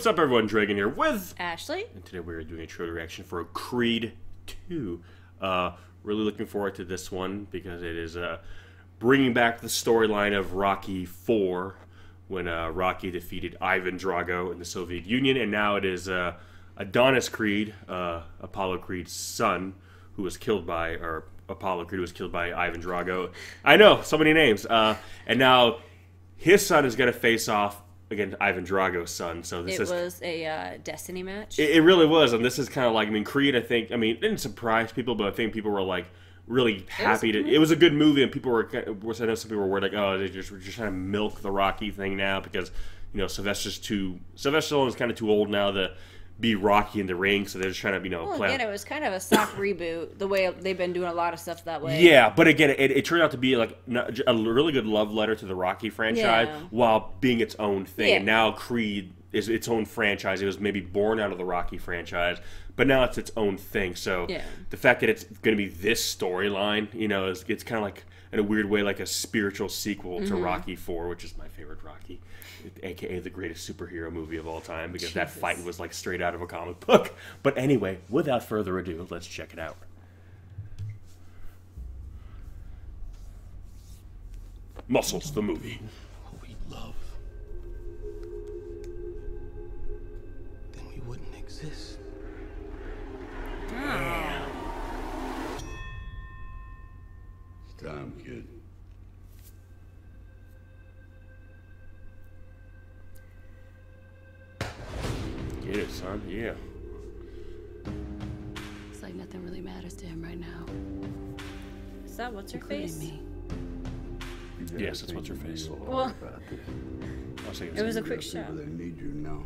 What's up, everyone? Dragon here with Ashley. And today we're doing a trailer reaction for Creed 2. Really looking forward to this one because it is bringing back the storyline of Rocky 4 when Rocky defeated Ivan Drago in the Soviet Union, and now it is Adonis Creed, Apollo Creed's son, who was killed by, or Apollo Creed was killed by Ivan Drago. I know, so many names. And now his son is going to face off against Ivan Drago's son. So this was a destiny match. It really was, and this is kind of like, I mean, Creed, I think, I mean, it didn't surprise people, but I think people were like really happy it was a good movie, and people were, I know some people were worried, like, oh, we're just trying to milk the Rocky thing now because, you know, Sylvester Stallone is kind of too old now to be Rocky in the ring, so they're just trying to, you know, well, play. Again, it was kind of a soft reboot, the way they've been doing a lot of stuff that way. Yeah, but again, it turned out to be like a really good love letter to the Rocky franchise while being its own thing. Yeah. And now Creed is its own franchise. It was maybe born out of the Rocky franchise, but now it's its own thing. So the fact that it's going to be this storyline, you know, it's kind of like, in a weird way, like a spiritual sequel to Rocky 4, which is my favorite Rocky, aka the greatest superhero movie of all time, because that fight was like straight out of a comic book. But anyway, without further ado, let's check it out. Muscles, the movie. What we love, then we wouldn't exist. It's time, kid. Get it, son. Yeah. It's like nothing really matters to him right now. Is that what's her face? Me. Yes, that's what's her face. Well, it was a quick shot. They need you now.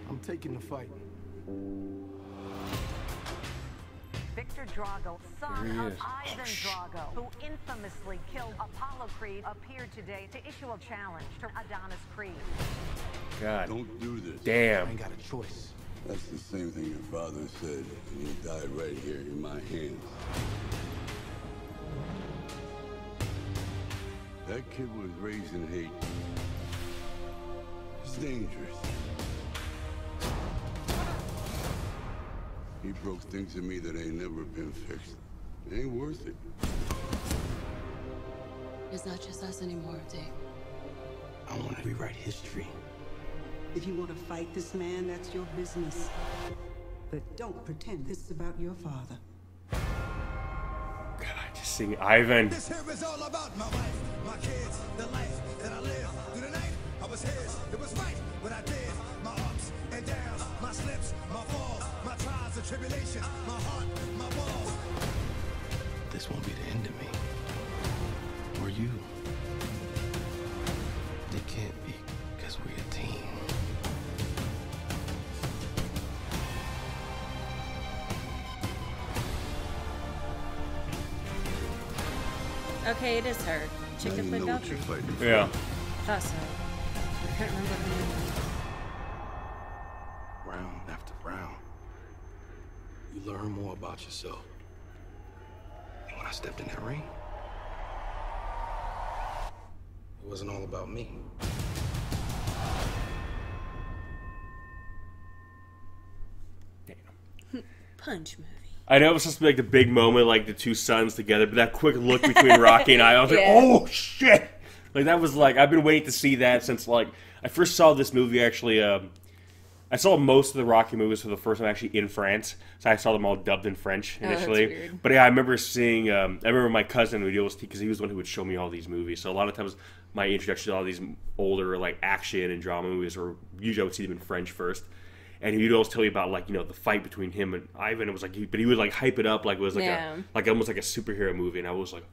I'm taking the fight. Victor Drago, son of Ivan Drago, who infamously killed Apollo Creed, appeared today to issue a challenge to Adonis Creed. God. Don't do this. Damn. I ain't got a choice. That's the same thing your father said, and he died right here in my hands. That kid was raised in hate. It's dangerous. He broke things in me that ain't never been fixed. It ain't worth it. It's not just us anymore, Dick. I want to rewrite history. If you want to fight this man, that's your business. But don't pretend this is about your father. God, just seeing Ivan. This here is all about my wife, my kids, the life that I live. Through the night, I was his. It was right what I did. My ups and downs, my slips, my falls, my trials and tribulation, my heart, my walls. This won't be the end of me. Or you. It can't be, because we're a team. Okay, it is her. Chicken Now you foot know what you're Valkyrie. fighting for. Yeah. I thought so. I can't remember her name. Round after round, you learn more about yourself. And when I stepped in that ring, it wasn't all about me. Punch movie. I know it was supposed to be like the big moment, like the two sons together, but that quick look between Rocky and I was like, oh shit! Like that was like, I've been waiting to see that since like, I first saw this movie actually, I saw most of the Rocky movies for the first time actually in France, so I saw them all dubbed in French initially. Oh, that's weird. But yeah, I remember seeing, I remember my cousin would always, because he was the one who would show me all these movies, so a lot of times my introduction to all these older like action and drama movies, or usually I would see them in French first. And he'd always tell you about, like, you know, the fight between him and Ivan. It was like, but he would like hype it up like it was like like almost like a superhero movie. And I was like,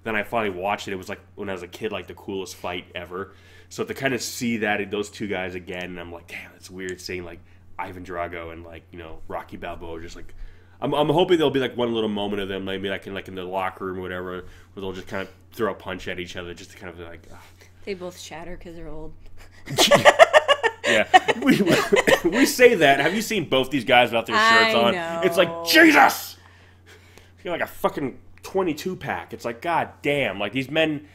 then I finally watched it. It was like when I was a kid, like the coolest fight ever. So to kind of see that, those two guys again, and I'm like, damn, it's weird seeing like Ivan Drago and like, you know, Rocky Balboa. Just like, I'm hoping there'll be like one little moment of them, maybe like in the locker room or whatever, where they'll just kind of throw a punch at each other, just to kind of be like, They both shatter because they're old. Yeah, we say that. Have you seen both these guys without their shirts on? Know. It's like, Jesus! You're like a fucking 22 pack. It's like, god damn. Like, these men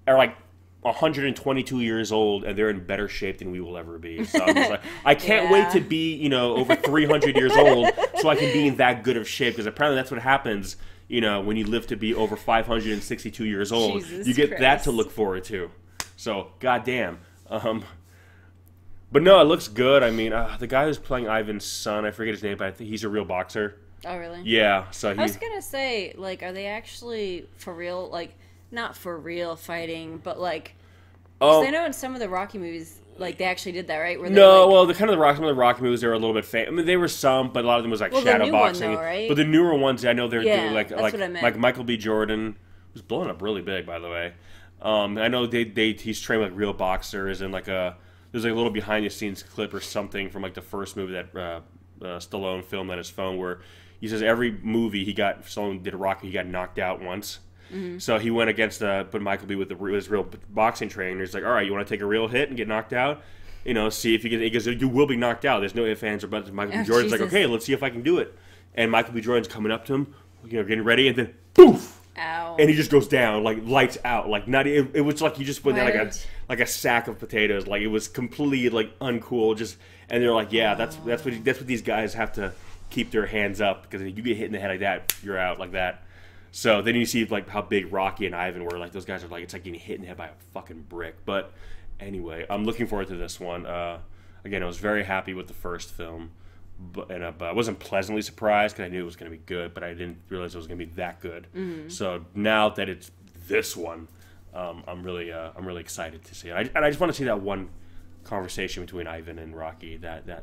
are like 122 years old, and they're in better shape than we will ever be. So I'm just like, I can't wait to be, over 300 years old so I can be in that good of shape, because apparently that's what happens, when you live to be over 562 years old. Jesus you get Christ. that to look forward to. So, goddamn. But no, it looks good. I mean, the guy who's playing Ivan's son, I forget his name, but I think he's a real boxer. Oh, really? Yeah, so I was gonna say, like, are they actually for real? Like, not for real fighting, but like, 'cause I know in some of the Rocky movies, like, they actually did that, right? Where well, some of the Rocky movies, they were a little bit famous. I mean, they were some, but a lot of them was like shadow boxing. One, though, right? But the newer ones, I know they're doing that's what I meant. like Michael B. Jordan, who's blowing up really big, by the way. I know he's trained with like real boxers, and there's like a little behind the scenes clip or something from like the first movie that Stallone filmed on his phone, where he says every movie Stallone did a Rocky, he got knocked out once. Mm-hmm. So he went against but Michael B. with his real boxing trainer. He's like, all right, you want to take a real hit and get knocked out? See if you can. He goes, you will be knocked out. There's no ifs, ands, or buts. Michael B. Jordan's like, okay, let's see if I can do it. And Michael B. Jordan's coming up to him, getting ready, and then poof. Ow. And he just goes down, like lights out, like not. It was like you just put down like a sack of potatoes. Like it was completely like uncool. And they're like, yeah, that's what these guys have to keep their hands up, because if you get hit in the head like that, you're out like that. So then you see like how big Rocky and Ivan were. Like those guys are like, it's like getting hit in the head by a fucking brick. But anyway, I'm looking forward to this one. Again, I was very happy with the first film. But I wasn't pleasantly surprised, because I knew it was going to be good, but I didn't realize it was going to be that good. Mm-hmm. So now that it's this one, I'm really excited to see it. And I just want to see that one conversation between Ivan and Rocky.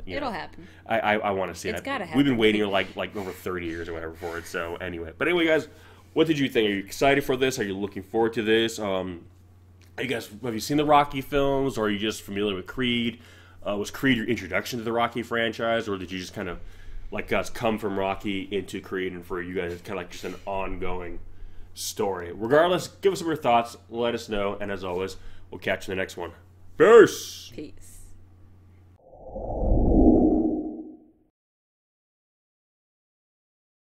It'll happen. I want to see it. It's gotta happen. We've been waiting like over 30 years or whatever for it. So anyway, guys, what did you think? Are you excited for this? Are you looking forward to this? Have you seen the Rocky films, or are you just familiar with Creed? Was Creed your introduction to the Rocky franchise, or did you just kind of, like us, come from Rocky into Creed, and for you guys it's kind of like just an ongoing story? Regardless, give us some of your thoughts, let us know, and as always, we'll catch you in the next one. Peace! Peace.